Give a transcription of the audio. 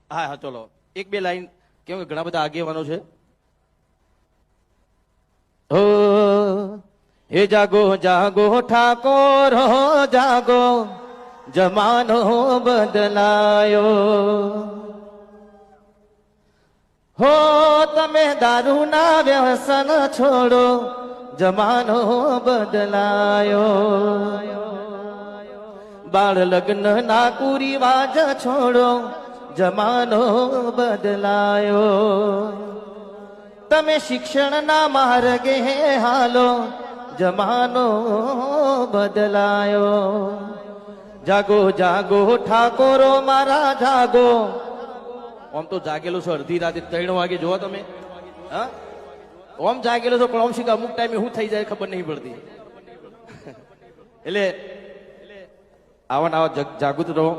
હા હા ચલો એક બે લાઈન કેમ કે ઘણા બધા આગેવાનો છે. હો હે જાગો જાગો ઠાકોર હો જાગો જમાનો બદલાયો. હો તમે દારૂના વ્યસન છોડો જમાનો બદલાયો. બાળ લગ્ન ના કુરિવાજ છોડો જમાનો બદલાયો. તમે શિક્ષણના માર્ગે હાલો જમાનો બદલાયો. જાગો જાગો ઠાકોરો મારા જાગો. ઓમ તો જાગેલો છો અડધી રાતે 3 વાગે જોવો તમે. હા ઓમ જાગેલો છો પણ ઓમ શીખા અમુક ટાઈમે શું થઈ જાય ખબર નહીં પડતી. એટલે આવા જાગૃત રહો.